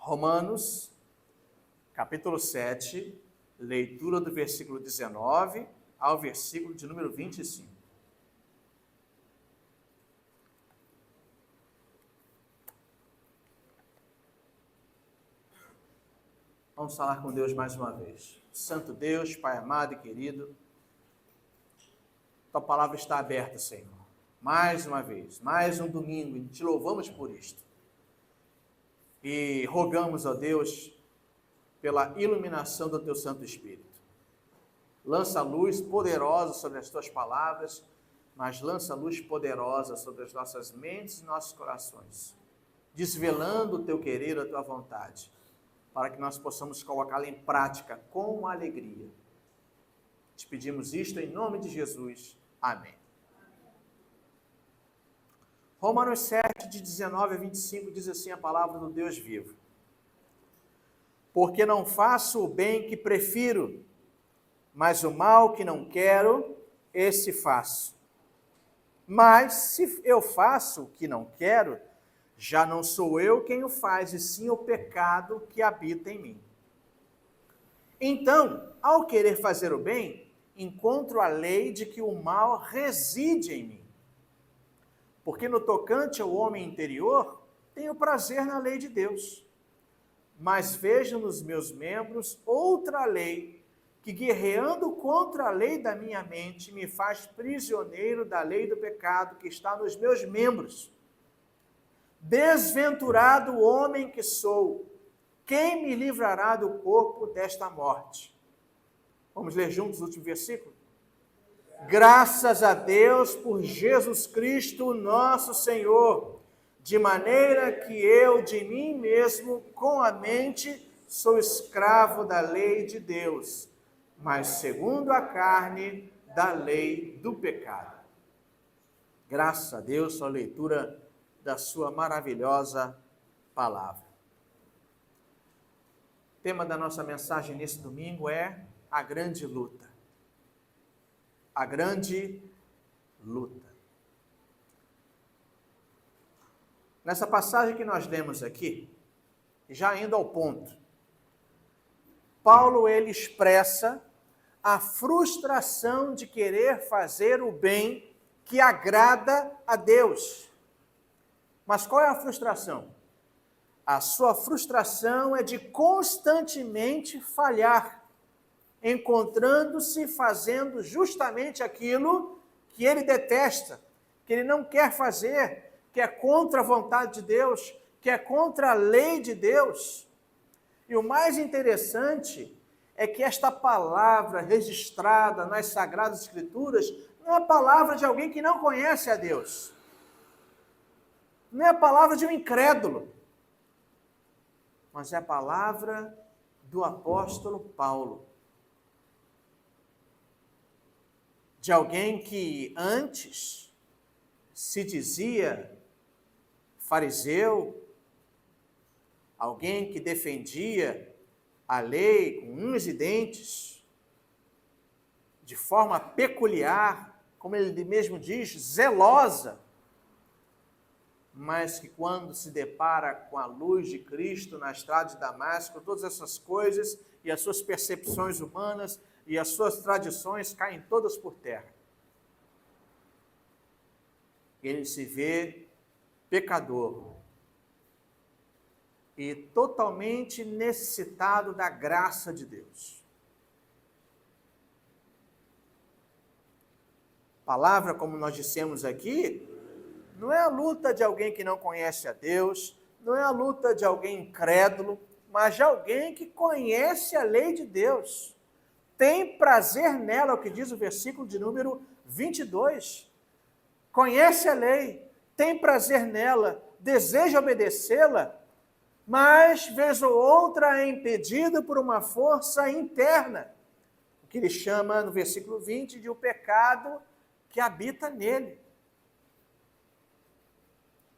Romanos, capítulo 7, leitura do versículo 19 ao versículo de número 25. Vamos falar com Deus mais uma vez. Santo Deus, Pai amado e querido, Tua palavra está aberta, Senhor. Mais uma vez, mais um domingo, e te louvamos por isto. E rogamos a Deus pela iluminação do Teu Santo Espírito. Lança luz poderosa sobre as Tuas palavras, mas lança luz poderosa sobre as nossas mentes e nossos corações, desvelando o Teu querer, a Tua vontade, para que nós possamos colocá-la em prática com alegria. Te pedimos isto em nome de Jesus. Amém. Romanos 7, de 19 a 25, diz assim a palavra do Deus vivo. Porque não faço o bem que prefiro, mas o mal que não quero, esse faço. Mas se eu faço o que não quero, já não sou eu quem o faz, e sim o pecado que habita em mim. Então, ao querer fazer o bem, encontro a lei de que o mal reside em mim. Porque no tocante ao homem interior, tenho prazer na lei de Deus. Mas vejo nos meus membros outra lei, que guerreando contra a lei da minha mente, me faz prisioneiro da lei do pecado que está nos meus membros. Desventurado homem que sou, quem me livrará do corpo desta morte? Vamos ler juntos o último versículo? Graças a Deus por Jesus Cristo, nosso Senhor, de maneira que eu, de mim mesmo, com a mente, sou escravo da lei de Deus, mas segundo a carne, da lei do pecado. Graças a Deus pela leitura da sua maravilhosa palavra. O tema da nossa mensagem nesse domingo é a grande luta. A grande luta. Nessa passagem que nós lemos aqui, já indo ao ponto, Paulo ele expressa a frustração de querer fazer o bem que agrada a Deus. Mas qual é a frustração? A sua frustração é de constantemente falhar, encontrando-se fazendo justamente aquilo que ele detesta, que ele não quer fazer, que é contra a vontade de Deus, que é contra a lei de Deus. E o mais interessante é que esta palavra registrada nas Sagradas Escrituras não é a palavra de alguém que não conhece a Deus. Não é a palavra de um incrédulo, mas é a palavra do apóstolo Paulo. De alguém que antes se dizia fariseu, alguém que defendia a lei com unhas e dentes, de forma peculiar, como ele mesmo diz, zelosa, mas que quando se depara com a luz de Cristo na estrada de Damasco, todas essas coisas e as suas percepções humanas e as suas tradições caem todas por terra. Ele se vê pecador e totalmente necessitado da graça de Deus. Palavra, como nós dissemos aqui, não é a luta de alguém que não conhece a Deus, não é a luta de alguém incrédulo, mas de alguém que conhece a lei de Deus. Tem prazer nela, é o que diz o versículo de número 22. Conhece a lei, tem prazer nela, deseja obedecê-la, mas vez ou outra é impedido por uma força interna, o que ele chama no versículo 20 de o pecado que habita nele.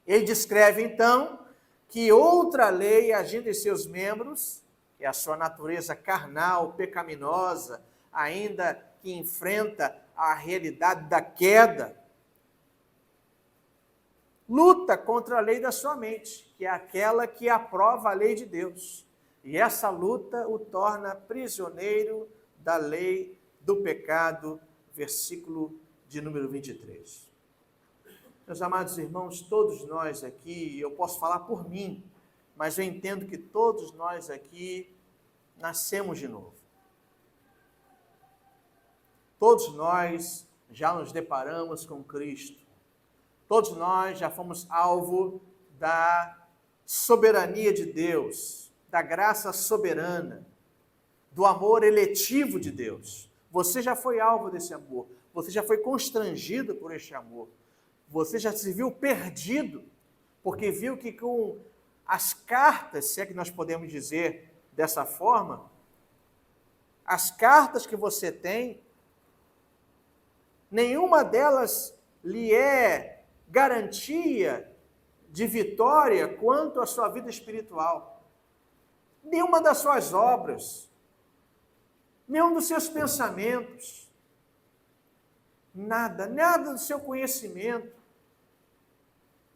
Ele descreve então que outra lei agindo em seus membros, que é a sua natureza carnal, pecaminosa, ainda que enfrenta a realidade da queda, luta contra a lei da sua mente, que é aquela que aprova a lei de Deus. E essa luta o torna prisioneiro da lei do pecado, versículo de número 23. Meus amados irmãos, todos nós aqui, eu posso falar por mim, mas eu entendo que todos nós aqui nascemos de novo. Todos nós já nos deparamos com Cristo. Todos nós já fomos alvo da soberania de Deus, da graça soberana, do amor eletivo de Deus. Você já foi alvo desse amor, você já foi constrangido por este amor, você já se viu perdido, porque viu que com as cartas, se é que nós podemos dizer dessa forma, as cartas que você tem, nenhuma delas lhe é garantia de vitória quanto à sua vida espiritual. Nenhuma das suas obras, nenhum dos seus pensamentos, nada do seu conhecimento.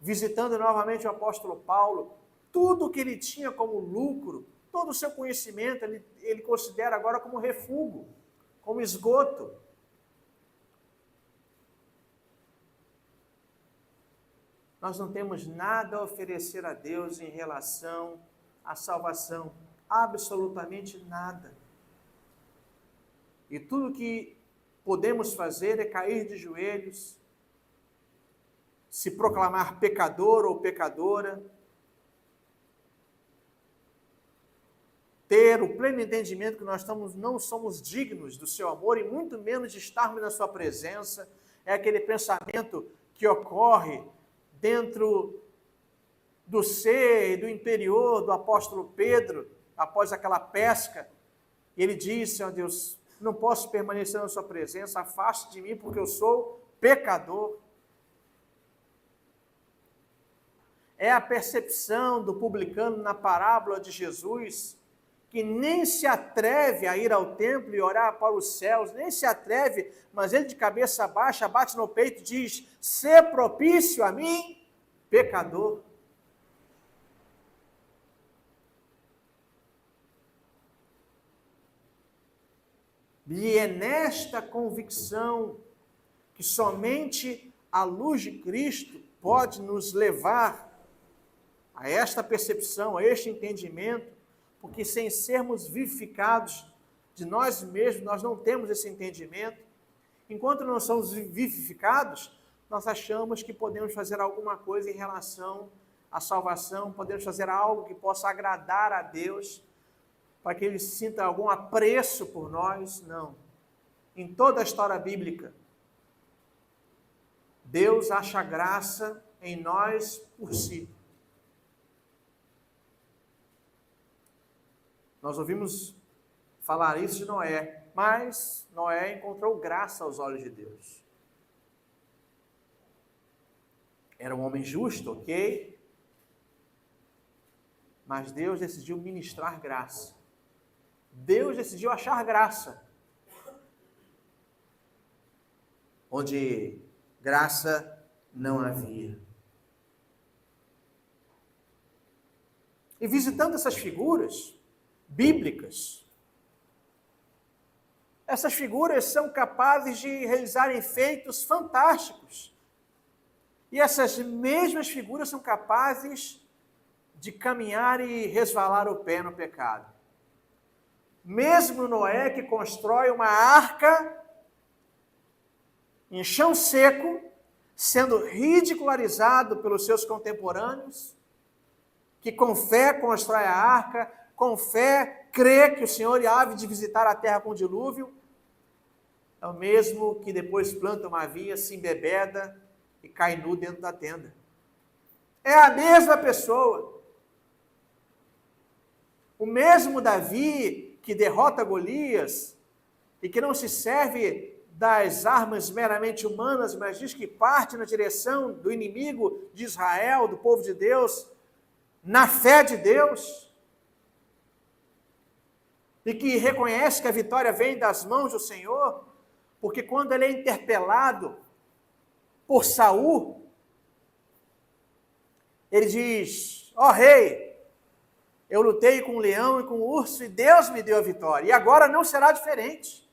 Visitando novamente o apóstolo Paulo, tudo que ele tinha como lucro, todo o seu conhecimento, ele considera agora como refúgio, como esgoto. Nós não temos nada a oferecer a Deus em relação à salvação, absolutamente nada. E tudo que podemos fazer é cair de joelhos, se proclamar pecador ou pecadora, ter o pleno entendimento que nós não somos dignos do seu amor e muito menos de estarmos na sua presença. É aquele pensamento que ocorre dentro do ser e do interior do apóstolo Pedro, após aquela pesca. E ele disse: ó Deus, não posso permanecer na sua presença, afaste de mim porque eu sou pecador. É a percepção do publicano na parábola de Jesus, que nem se atreve a ir ao templo e orar para os céus, nem se atreve, mas ele de cabeça baixa, bate no peito e diz: "Sê propício a mim, pecador." E é nesta convicção que somente a luz de Cristo pode nos levar a esta percepção, a este entendimento, porque sem sermos vivificados de nós mesmos, nós não temos esse entendimento. Enquanto não somos vivificados, nós achamos que podemos fazer alguma coisa em relação à salvação, podemos fazer algo que possa agradar a Deus, para que Ele sinta algum apreço por nós. Não. Em toda a história bíblica, Deus acha graça em nós por si. Nós ouvimos falar isso de Noé, mas Noé encontrou graça aos olhos de Deus. Era um homem justo, ok? Mas Deus decidiu ministrar graça. Deus decidiu achar graça. Onde graça não havia. E visitando essas figuras bíblicas, essas figuras são capazes de realizarem feitos fantásticos. E essas mesmas figuras são capazes de caminhar e resvalar o pé no pecado. Mesmo Noé, que constrói uma arca em chão seco, sendo ridicularizado pelos seus contemporâneos, que com fé constrói a arca, com fé crê que o Senhor há de visitar a terra com dilúvio, é o mesmo que depois planta uma vinha, se embebeda e cai nu dentro da tenda. É a mesma pessoa. O mesmo Davi que derrota Golias e que não se serve das armas meramente humanas, mas diz que parte na direção do inimigo de Israel, do povo de Deus, na fé de Deus, e que reconhece que a vitória vem das mãos do Senhor, porque quando ele é interpelado por Saul, Ele diz: ó rei, eu lutei com o leão e com o urso e Deus me deu a vitória. E agora não será diferente.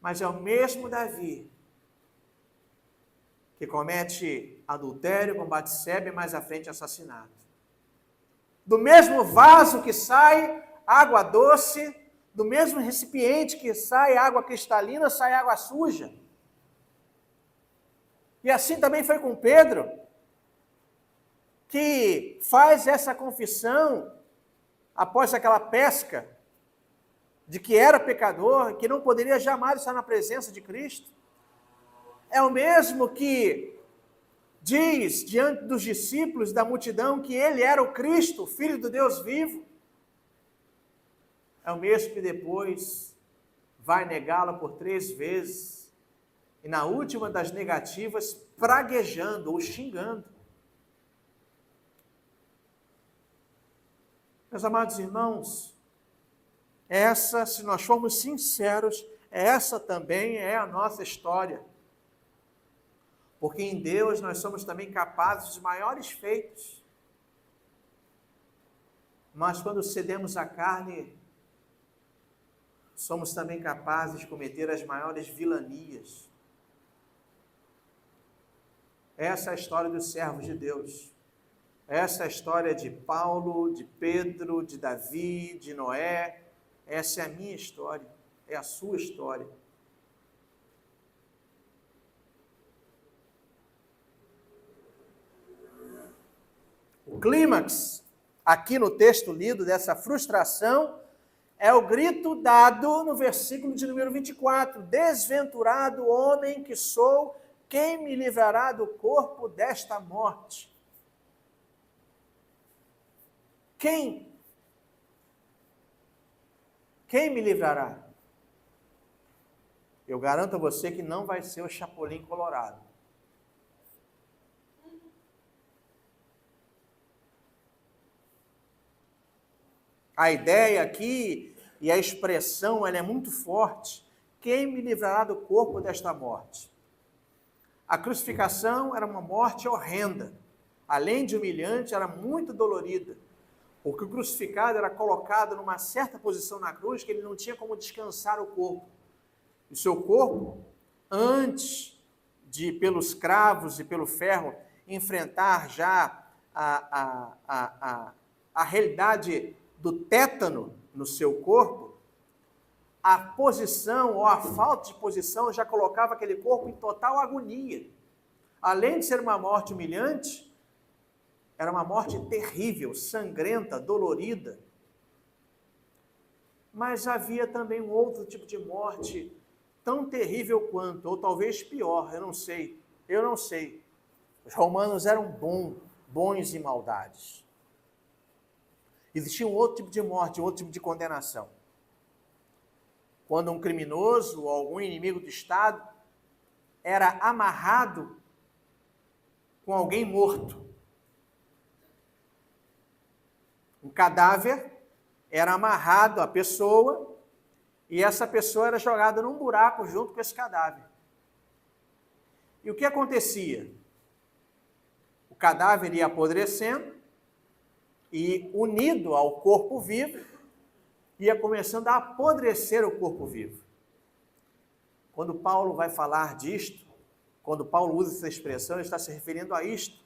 Mas é o mesmo Davi que comete adultério com Batseba e mais à frente assassinato. Do mesmo vaso que sai água doce, do mesmo recipiente que sai água cristalina, sai água suja. E assim também foi com Pedro, que faz essa confissão após aquela pesca, de que era pecador, que não poderia jamais estar na presença de Cristo. É o mesmo que diz diante dos discípulos da multidão que ele era o Cristo, o Filho do Deus vivo. É o mesmo que depois vai negá-lo por 3 vezes e na última das negativas praguejando ou xingando. Meus amados irmãos, essa, se nós formos sinceros, essa também é a nossa história. Porque em Deus nós somos também capazes dos maiores feitos. Mas quando cedemos à carne, somos também capazes de cometer as maiores vilanias. Essa é a história dos servos de Deus. Essa é a história de Paulo, de Pedro, de Davi, de Noé. Essa é a minha história, é a sua história. O clímax, aqui no texto lido, dessa frustração, é o grito dado no versículo de número 24. Desventurado homem que sou, quem me livrará do corpo desta morte? Quem me livrará? Eu garanto a você que não vai ser o Chapolin Colorado. A ideia aqui e a expressão, ela é muito forte. Quem me livrará do corpo desta morte? A crucificação era uma morte horrenda. Além de humilhante, era muito dolorida. Porque o crucificado era colocado numa certa posição na cruz que ele não tinha como descansar o corpo. O seu corpo, antes de, pelos cravos e pelo ferro, enfrentar já a realidade do tétano no seu corpo, a posição ou a falta de posição já colocava aquele corpo em total agonia. Além de ser uma morte humilhante, era uma morte terrível, sangrenta, dolorida. Mas havia também um outro tipo de morte tão terrível quanto, ou talvez pior, eu não sei. Os romanos eram bons em maldades. Existia um outro tipo de morte, um outro tipo de condenação. Quando um criminoso ou algum inimigo do Estado era amarrado com alguém morto. Um cadáver era amarrado à pessoa e essa pessoa era jogada num buraco junto com esse cadáver. E o que acontecia? O cadáver ia apodrecendo e, unido ao corpo vivo, ia começando a apodrecer o corpo vivo. Quando Paulo vai falar disto, quando Paulo usa essa expressão, ele está se referindo a isto,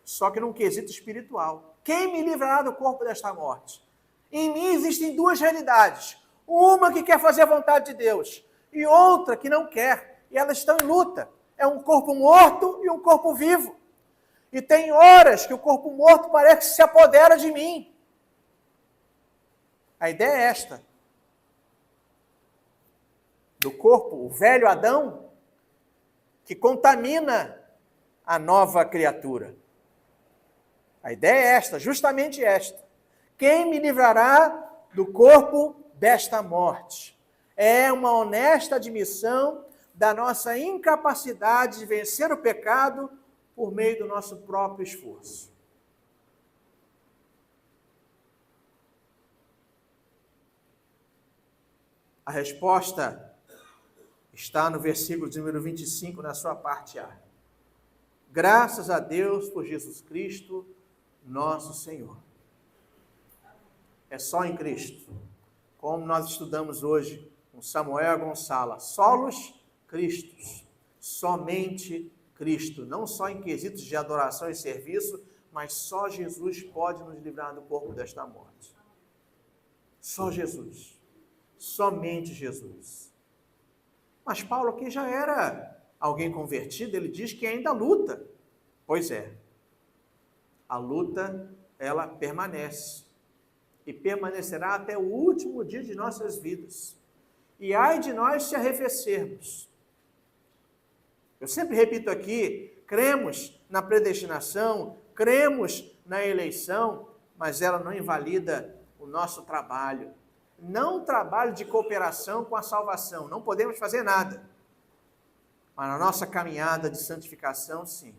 só que num quesito espiritual. Quem me livrará do corpo desta morte? Em mim existem 2 realidades. Uma que quer fazer a vontade de Deus e outra que não quer. E elas estão em luta. É um corpo morto e um corpo vivo. E tem horas que o corpo morto parece que se apodera de mim. A ideia é esta. Do corpo, o velho Adão, que contamina a nova criatura. A ideia é esta, justamente esta. Quem me livrará do corpo desta morte? É uma honesta admissão da nossa incapacidade de vencer o pecado por meio do nosso próprio esforço. A resposta está no versículo de número 25, na sua parte A. Graças a Deus por Jesus Cristo, nosso Senhor. É só em Cristo. Como nós estudamos hoje com Samuel Gonçala, solos Cristos, somente Cristo, não só em quesitos de adoração e serviço, mas só Jesus pode nos livrar do corpo desta morte. Só Jesus, somente Jesus. Mas Paulo aqui já era alguém convertido, ele diz que ainda luta. Pois é, a luta, ela permanece. E permanecerá até o último dia de nossas vidas. E ai de nós se arrefecermos. Eu sempre repito aqui, cremos na predestinação, cremos na eleição, mas ela não invalida o nosso trabalho. Não o trabalho de cooperação com a salvação, não podemos fazer nada. Mas na nossa caminhada de santificação, sim.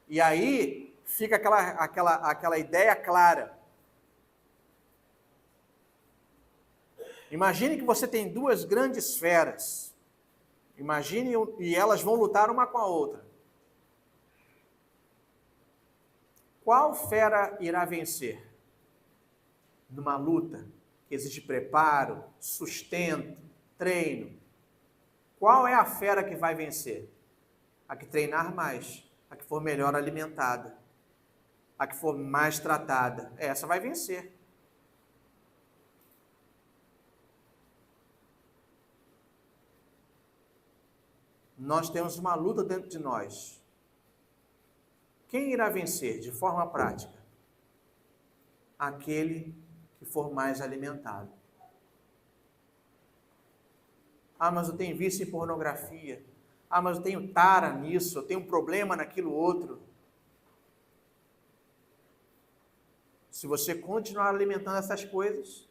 E aí fica aquela ideia clara. Imagine que você tem duas grandes feras. Imagine, e elas vão lutar uma com a outra. Qual fera irá vencer? Numa luta que exige preparo, sustento, treino. Qual é a fera que vai vencer? A que treinar mais, a que for melhor alimentada, a que for mais tratada. Essa vai vencer. Nós temos uma luta dentro de nós. Quem irá vencer de forma prática? Aquele que for mais alimentado. Ah, mas eu tenho vício em pornografia. Ah, mas eu tenho tara nisso, eu tenho um problema naquilo outro. Se você continuar alimentando essas coisas,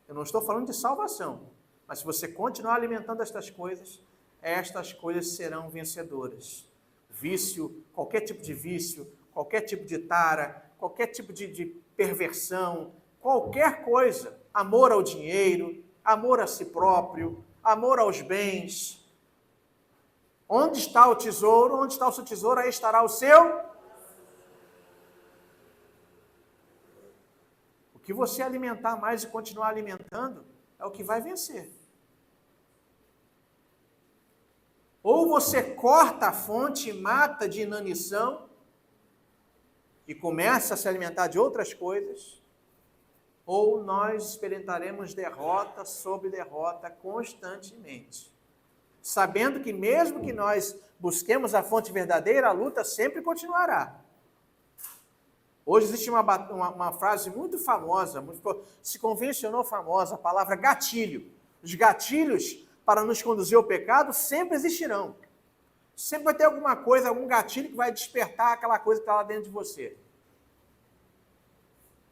eu não estou falando de salvação, mas se você continuar alimentando estas coisas serão vencedoras. Vício, qualquer tipo de vício, qualquer tipo de tara, qualquer tipo de perversão, qualquer coisa, amor ao dinheiro, amor a si próprio, amor aos bens. Onde está o tesouro? Onde está o seu tesouro? Aí estará o seu. O que você alimentar mais e continuar alimentando é o que vai vencer. Ou você corta a fonte e mata de inanição e começa a se alimentar de outras coisas, ou nós experimentaremos derrota sobre derrota constantemente. Sabendo que mesmo que nós busquemos a fonte verdadeira, a luta sempre continuará. Hoje existe uma frase muito famosa, se convencionou famosa, a palavra gatilho. Os gatilhos para nos conduzir ao pecado sempre existirão. Sempre vai ter alguma coisa, algum gatilho que vai despertar aquela coisa que está lá dentro de você.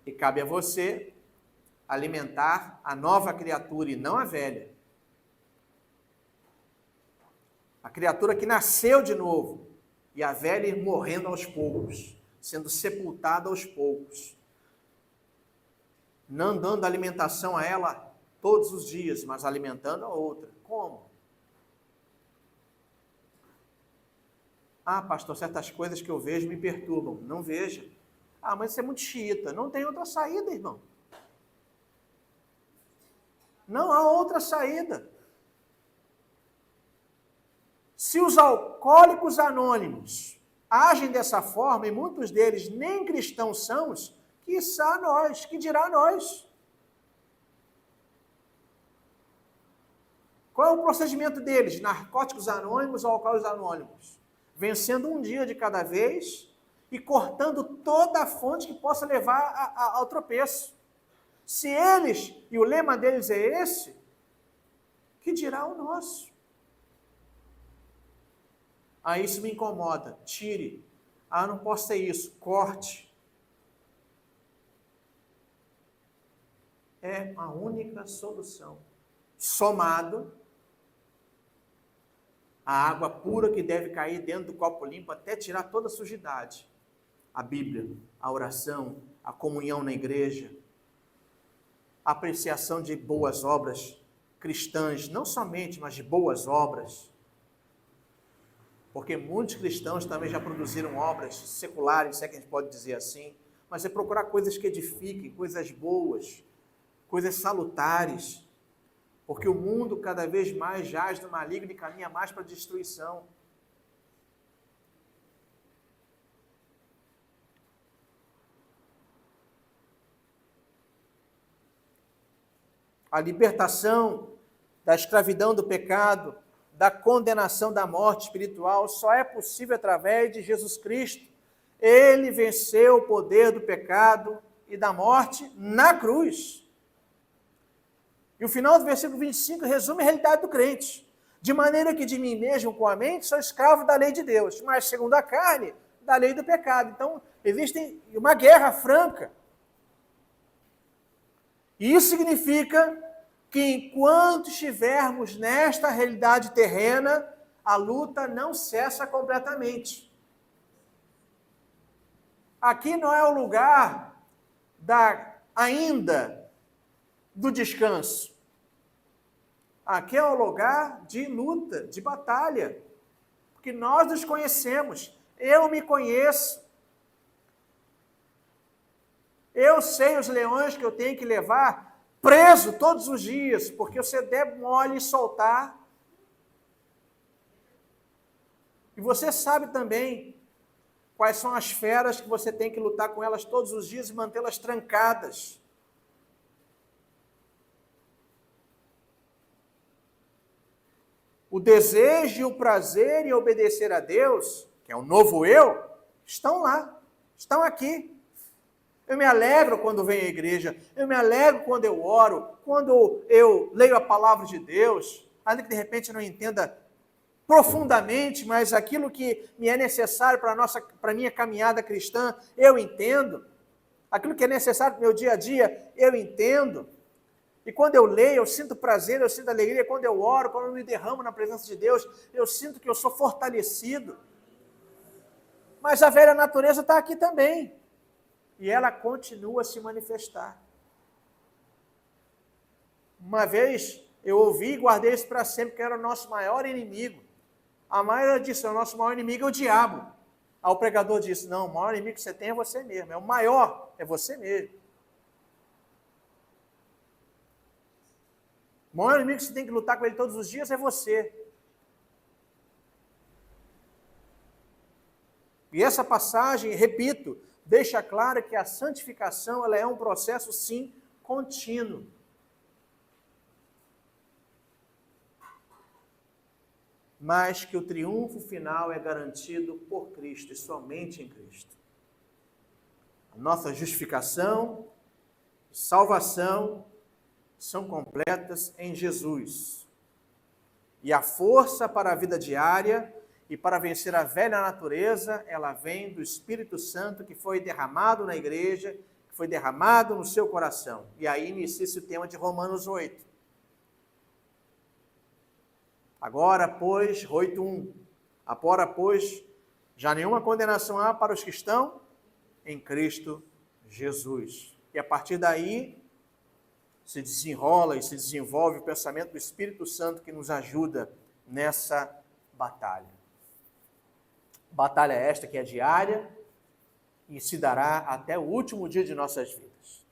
E cabe a você alimentar a nova criatura e não a velha. A criatura que nasceu de novo e a velha ir morrendo aos poucos, sendo sepultada aos poucos. Não dando alimentação a ela todos os dias, mas alimentando a outra. Como? Ah, pastor, certas coisas que eu vejo me perturbam. Não veja. Ah, mas isso é muito xiita. Não tem outra saída, irmão. Não há outra saída. Se os alcoólicos anônimos agem dessa forma, e muitos deles nem cristãos são, quiçá nós, que dirá nós? Qual é o procedimento deles? Narcóticos anônimos ou alcoólicos anônimos? Vencendo um dia de cada vez e cortando toda a fonte que possa levar ao tropeço. Se eles, e o lema deles é esse, que dirá o nosso? Ah, isso me incomoda. Tire. Ah, não posso ter isso. Corte. É a única solução. Somado a água pura que deve cair dentro do copo limpo até tirar toda a sujidade. A Bíblia, a oração, a comunhão na igreja, a apreciação de boas obras cristãs, não somente, mas de boas obras. porque muitos cristãos também já produziram obras seculares, se é que a gente pode dizer assim, mas é procurar coisas que edifiquem, coisas boas, coisas salutares, porque o mundo cada vez mais jaz no maligno e caminha mais para a destruição. A libertação da escravidão do pecado, da condenação da morte espiritual, só é possível através de Jesus Cristo. Ele venceu o poder do pecado e da morte na cruz. E o final do versículo 25 resume a realidade do crente. De maneira que de mim mesmo, com a mente, sou escravo da lei de Deus, mas segundo a carne, da lei do pecado. Então, existe uma guerra franca. E isso significa que enquanto estivermos nesta realidade terrena, a luta não cessa completamente. Aqui não é o lugar ainda do descanso. Aqui é o lugar de luta, de batalha. Porque nós nos conhecemos. Eu me conheço. Eu sei os leões que eu tenho que levar preso todos os dias, porque você der mole e soltar. E você sabe também quais são as feras que você tem que lutar com elas todos os dias e mantê-las trancadas. O desejo e o prazer em obedecer a Deus, que é o novo eu, estão lá, estão aqui. Eu me alegro quando venho à igreja, eu me alegro quando eu oro, quando eu leio a palavra de Deus, ainda que de repente eu não entenda profundamente, mas aquilo que me é necessário para a minha caminhada cristã, eu entendo. Aquilo que é necessário para o meu dia a dia, eu entendo. E quando eu leio, eu sinto prazer, eu sinto alegria. Quando eu oro, quando eu me derramo na presença de Deus, eu sinto que eu sou fortalecido. Mas a velha natureza está aqui também. E ela continua a se manifestar. Uma vez eu ouvi e guardei isso para sempre, que era o nosso maior inimigo. A maioria disse, o nosso maior inimigo é o diabo. Aí o pregador disse, não, o maior inimigo que você tem é você mesmo. É o maior, é você mesmo. O maior inimigo que você tem que lutar com ele todos os dias é você. E essa passagem, repito, deixa claro que a santificação ela é um processo, sim, contínuo. Mas que o triunfo final é garantido por Cristo e somente em Cristo. A nossa justificação, salvação, são completas em Jesus. E a força para a vida diária e para vencer a velha natureza, ela vem do Espírito Santo que foi derramado na igreja, que foi derramado no seu coração. E aí inicia-se o tema de Romanos 8. Agora, pois, 8:1. Agora, pois, já nenhuma condenação há para os que estão em Cristo Jesus. E a partir daí, se desenrola e se desenvolve o pensamento do Espírito Santo que nos ajuda nessa batalha. Batalha esta que é diária e se dará até o último dia de nossas vidas.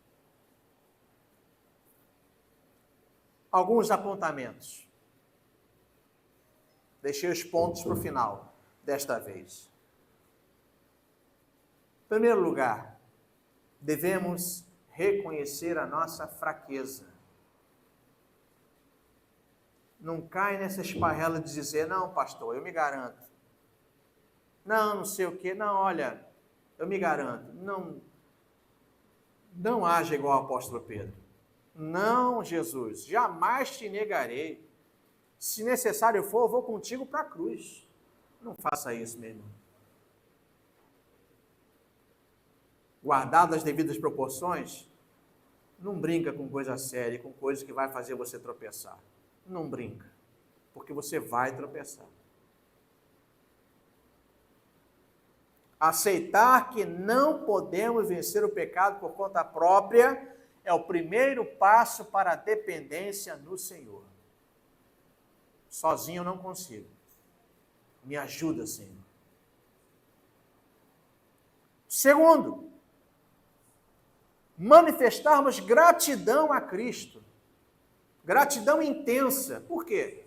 Alguns apontamentos. Deixei os pontos para o final, desta vez. Em primeiro lugar, devemos reconhecer a nossa fraqueza. Não cai nessa esparrela de dizer, não, pastor, eu me garanto. Não sei o quê. Não, olha, eu me garanto. Não haja igual ao apóstolo Pedro. Não, Jesus, jamais te negarei. Se necessário for, eu vou contigo para a cruz. Não faça isso, meu irmão. Guardado as devidas proporções, não brinca com coisa séria, com coisa que vai fazer você tropeçar. Não brinca, porque você vai tropeçar. Aceitar que não podemos vencer o pecado por conta própria é o primeiro passo para a dependência no Senhor. Sozinho eu não consigo. Me ajuda, Senhor. Segundo, manifestarmos gratidão a Cristo. Gratidão intensa. Por quê?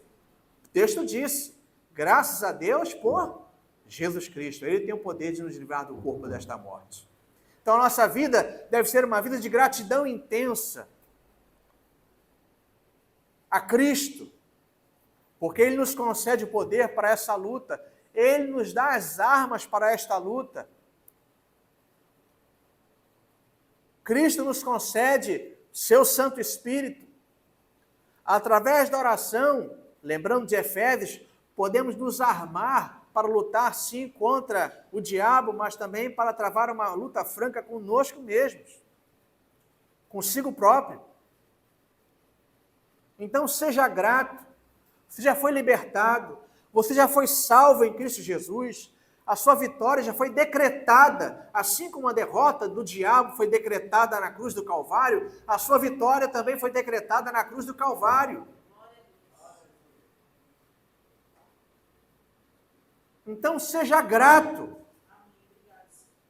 O texto diz, graças a Deus por Jesus Cristo. Ele tem o poder de nos livrar do corpo desta morte. Então, a nossa vida deve ser uma vida de gratidão intensa a Cristo, porque Ele nos concede o poder para essa luta. Ele nos dá as armas para esta luta. Cristo nos concede seu Santo Espírito. Através da oração, lembrando de Efésios, podemos nos armar para lutar sim contra o diabo, mas também para travar uma luta franca conosco mesmos, consigo próprio. Então seja grato, você já foi libertado, você já foi salvo em Cristo Jesus, a sua vitória já foi decretada, assim como a derrota do diabo foi decretada na cruz do Calvário, a sua vitória também foi decretada na cruz do Calvário. Então seja grato.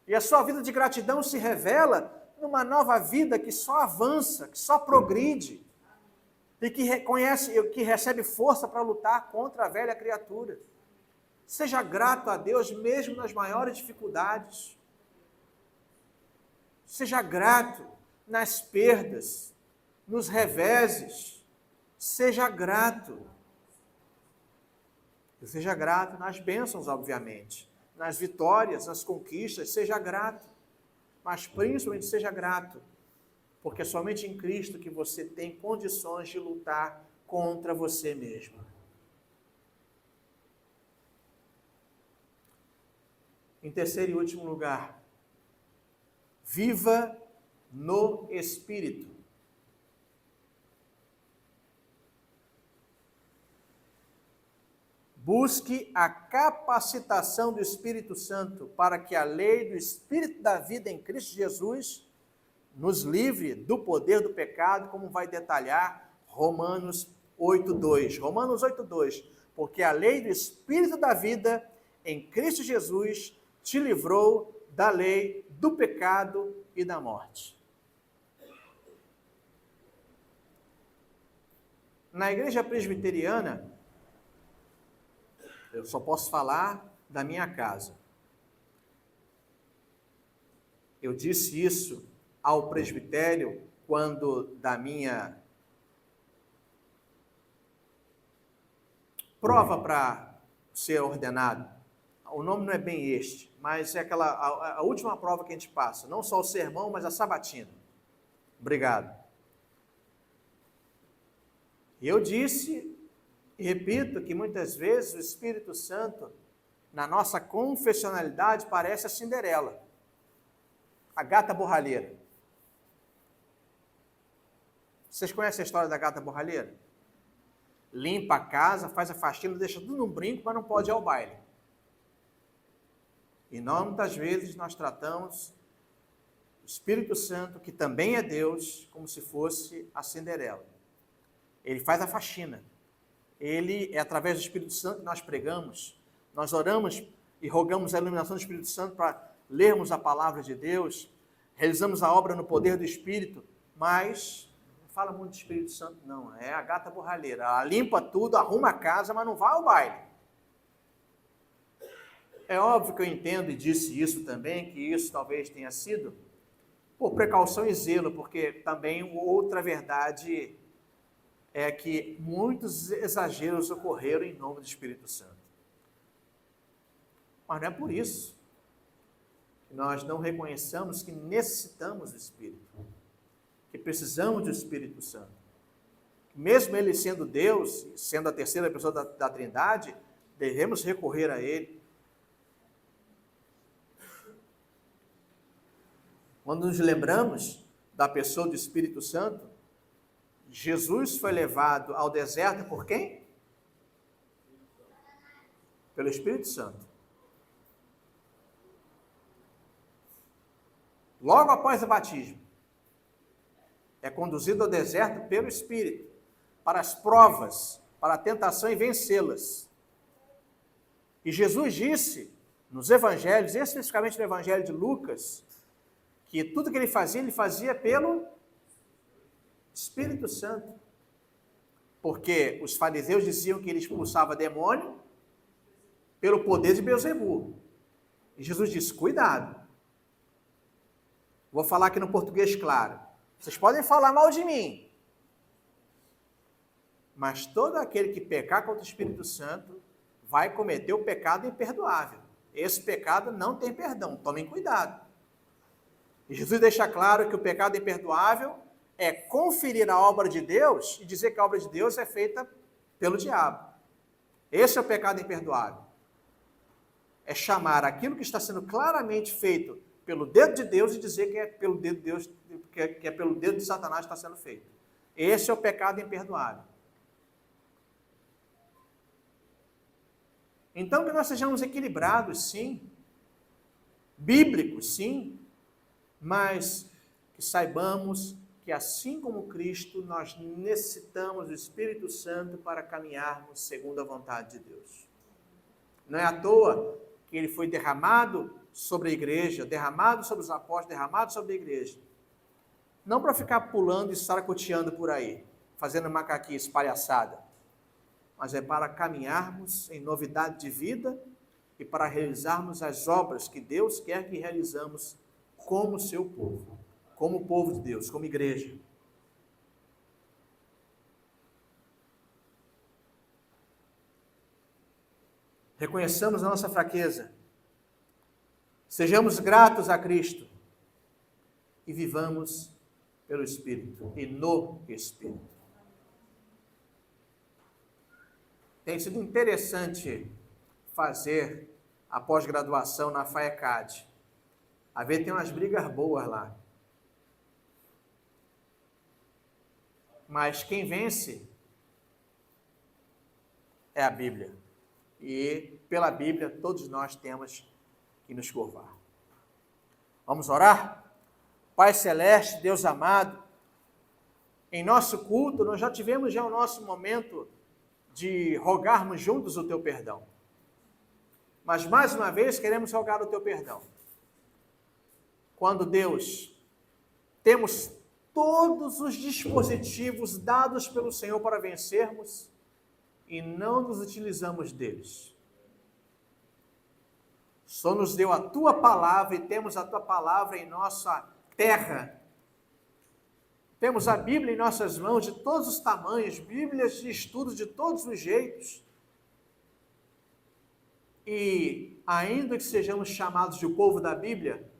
E a sua vida de gratidão se revela numa nova vida que só avança, que só progride. E que reconhece, que recebe força para lutar contra a velha criatura. Seja grato a Deus mesmo nas maiores dificuldades. Seja grato nas perdas, nos reveses. Seja grato. E seja grato nas bênçãos, obviamente. Nas vitórias, nas conquistas, seja grato. Mas principalmente seja grato. Porque é somente em Cristo que você tem condições de lutar contra você mesmo. Em terceiro e último lugar, viva no Espírito. Busque a capacitação do Espírito Santo para que a lei do Espírito da vida em Cristo Jesus nos livre do poder do pecado, como vai detalhar Romanos 8:2. Romanos 8:2. Porque a lei do Espírito da vida em Cristo Jesus te livrou da lei do pecado e da morte. Na igreja presbiteriana, eu só posso falar da minha casa. Eu disse isso ao presbitério quando da minha prova para ser ordenado. O nome não é bem este, mas é a última prova que a gente passa. Não só o sermão, mas a sabatina. Obrigado. E eu disse e repito que muitas vezes o Espírito Santo, na nossa confessionalidade, parece a Cinderela, a gata borralheira. Vocês conhecem a história da gata borralheira? Limpa a casa, faz a faxina, deixa tudo num brinco, mas não pode ir ao baile. E nós, muitas vezes, nós tratamos o Espírito Santo, que também é Deus, como se fosse a Cinderela. Ele faz a faxina. Ele é através do Espírito Santo que nós pregamos, nós oramos e rogamos a iluminação do Espírito Santo para lermos a palavra de Deus, realizamos a obra no poder do Espírito, mas não fala muito do Espírito Santo não, é a gata borralheira, ela limpa tudo, arruma a casa, mas não vai ao baile. É óbvio que eu entendo e disse isso também, que isso talvez tenha sido por precaução e zelo, porque também outra verdade é que muitos exageros ocorreram em nome do Espírito Santo. Mas não é por isso que nós não reconheçamos que necessitamos do Espírito, que precisamos do Espírito Santo. Mesmo Ele sendo Deus, sendo a terceira pessoa da Trindade, devemos recorrer a Ele. Quando nos lembramos da pessoa do Espírito Santo, Jesus foi levado ao deserto por quem? Pelo Espírito Santo. Logo após o batismo, é conduzido ao deserto pelo Espírito, para as provas, para a tentação e vencê-las. E Jesus disse nos evangelhos, especificamente no evangelho de Lucas, que tudo que ele fazia pelo Espírito Santo. Porque os fariseus diziam que ele expulsava demônio pelo poder de Beelzebu. E Jesus disse, cuidado. Vou falar aqui no português claro. Vocês podem falar mal de mim. Mas todo aquele que pecar contra o Espírito Santo vai cometer o pecado imperdoável. Esse pecado não tem perdão. Tomem cuidado. E Jesus deixa claro que o pecado imperdoável é conferir a obra de Deus e dizer que a obra de Deus é feita pelo diabo. Esse é o pecado imperdoável. É chamar aquilo que está sendo claramente feito pelo dedo de Deus e dizer que é pelo dedo de Deus, que é pelo dedo de Satanás que está sendo feito. Esse é o pecado imperdoável. Então que nós sejamos equilibrados, sim, bíblicos, sim, mas que saibamos que assim como Cristo, nós necessitamos do Espírito Santo para caminharmos segundo a vontade de Deus. Não é à toa que ele foi derramado sobre a igreja, derramado sobre os apóstolos, derramado sobre a igreja. Não para ficar pulando e saracoteando por aí, fazendo macaquice, palhaçada, mas é para caminharmos em novidade de vida e para realizarmos as obras que Deus quer que realizamos como seu povo, como povo de Deus, como igreja. Reconheçamos a nossa fraqueza, sejamos gratos a Cristo e vivamos pelo Espírito e no Espírito. Tem sido interessante fazer a pós-graduação na FAECAD. A ver, tem umas brigas boas lá. Mas quem vence é a Bíblia. E pela Bíblia todos nós temos que nos curvar. Vamos orar? Pai Celeste, Deus amado, em nosso culto nós já tivemos o nosso momento de rogarmos juntos o teu perdão. Mas mais uma vez queremos rogar o teu perdão. Quando Deus, temos todos os dispositivos dados pelo Senhor para vencermos e não nos utilizamos deles. Só nos deu a tua palavra e temos a tua palavra em nossa terra. Temos a Bíblia em nossas mãos de todos os tamanhos, Bíblias de estudos de todos os jeitos. E ainda que sejamos chamados de o povo da Bíblia,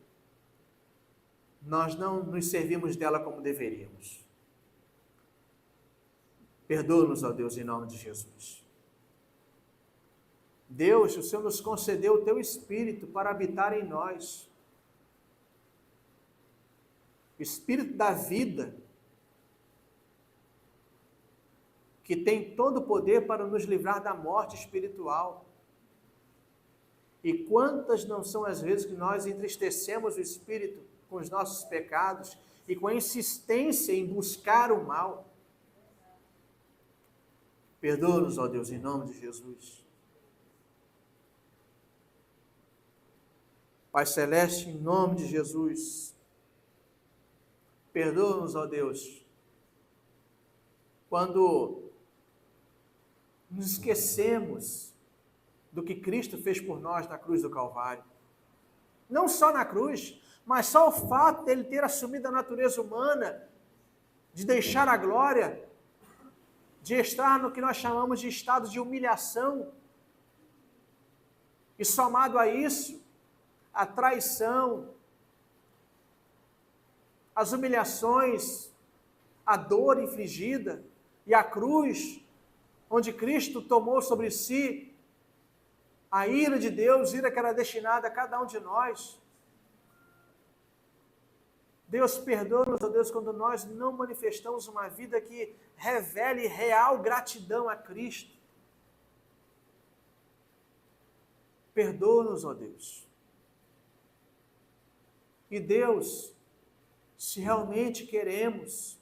nós não nos servimos dela como deveríamos. Perdoa-nos, ó Deus, em nome de Jesus. Deus, o Senhor nos concedeu o teu Espírito para habitar em nós. O Espírito da vida, que tem todo o poder para nos livrar da morte espiritual. E quantas não são as vezes que nós entristecemos o Espírito com os nossos pecados e com a insistência em buscar o mal. Perdoa-nos, ó Deus, em nome de Jesus. Pai Celeste, em nome de Jesus, perdoa-nos, ó Deus, quando nos esquecemos do que Cristo fez por nós na cruz do Calvário. Não só na cruz, mas só o fato dele ter assumido a natureza humana, de deixar a glória, de estar no que nós chamamos de estado de humilhação. E somado a isso, a traição, as humilhações, a dor infligida e a cruz, onde Cristo tomou sobre si a ira de Deus, ira que era destinada a cada um de nós. Deus, perdoa-nos, ó Deus, quando nós não manifestamos uma vida que revele real gratidão a Cristo. Perdoa-nos, ó Deus. E Deus, se realmente queremos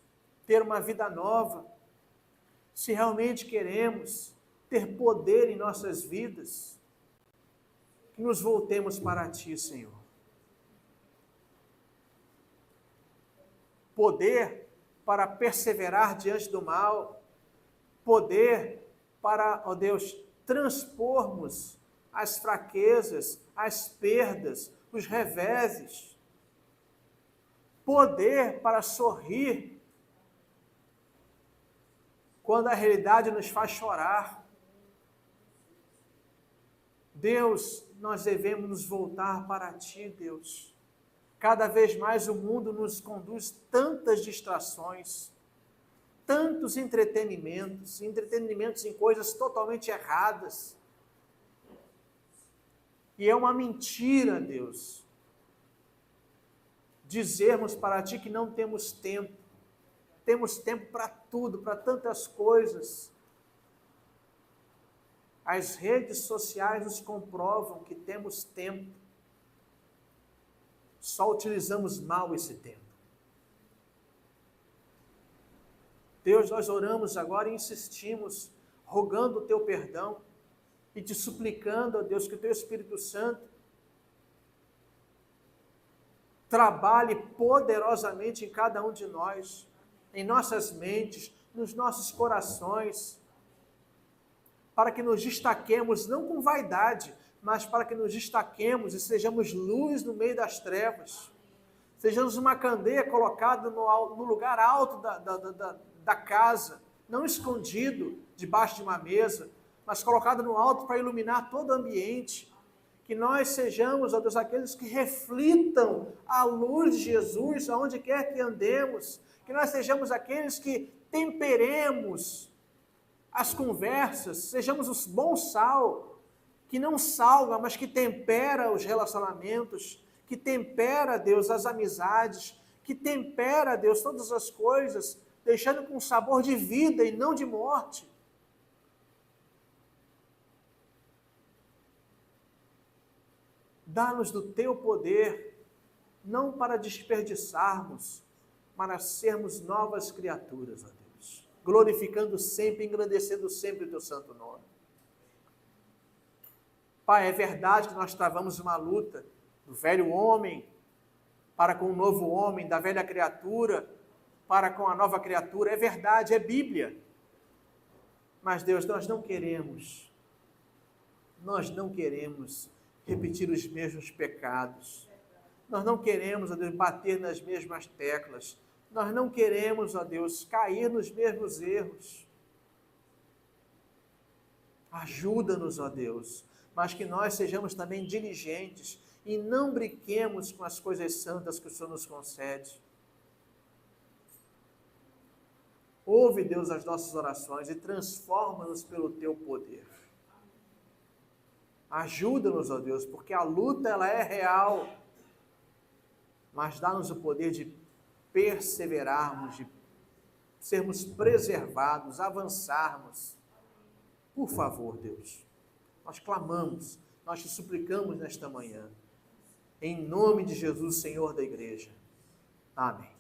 ter uma vida nova, se realmente queremos ter poder em nossas vidas, que nos voltemos para Ti, Senhor. Poder para perseverar diante do mal, poder para, ó Deus, transpormos as fraquezas, as perdas, os reveses, poder para sorrir quando a realidade nos faz chorar. Deus, nós devemos nos voltar para Ti, Deus. Cada vez mais o mundo nos conduz tantas distrações, tantos entretenimentos em coisas totalmente erradas. E é uma mentira, Deus, dizermos para Ti que não temos tempo. Temos tempo para tudo, para tantas coisas. As redes sociais nos comprovam que temos tempo. Só utilizamos mal esse tempo. Deus, nós oramos agora e insistimos, rogando o Teu perdão e te suplicando, ó Deus, que o Teu Espírito Santo trabalhe poderosamente em cada um de nós, em nossas mentes, nos nossos corações, para que nos destaquemos, não com vaidade, mas para que nos destaquemos e sejamos luz no meio das trevas, sejamos uma candeia colocada no lugar alto da casa, não escondido debaixo de uma mesa, mas colocado no alto para iluminar todo o ambiente, que nós sejamos, ó Deus, aqueles que reflitam a luz de Jesus aonde quer que andemos, que nós sejamos aqueles que temperemos as conversas, sejamos os bons sal, que não salga, mas que tempera os relacionamentos, que tempera, Deus, as amizades, que tempera, Deus, todas as coisas, deixando com sabor de vida e não de morte. Dá-nos do Teu poder, não para desperdiçarmos, mas sermos novas criaturas, ó Deus, glorificando sempre, engrandecendo sempre o Teu santo nome. Pai, é verdade que nós travamos uma luta do velho homem para com o novo homem, da velha criatura para com a nova criatura, é verdade, é Bíblia. Mas Deus, nós não queremos repetir os mesmos pecados. Nós não queremos, ó Deus, bater nas mesmas teclas. Nós não queremos, ó Deus, cair nos mesmos erros. Ajuda-nos, ó Deus, mas que nós sejamos também diligentes e não brinquemos com as coisas santas que o Senhor nos concede. Ouve, Deus, as nossas orações e transforma-nos pelo Teu poder. Ajuda-nos, ó Deus, porque a luta ela é real, mas dá-nos o poder de perseverarmos, de sermos preservados, avançarmos. Por favor, Deus, nós clamamos, nós te suplicamos nesta manhã, em nome de Jesus, Senhor da igreja. Amém.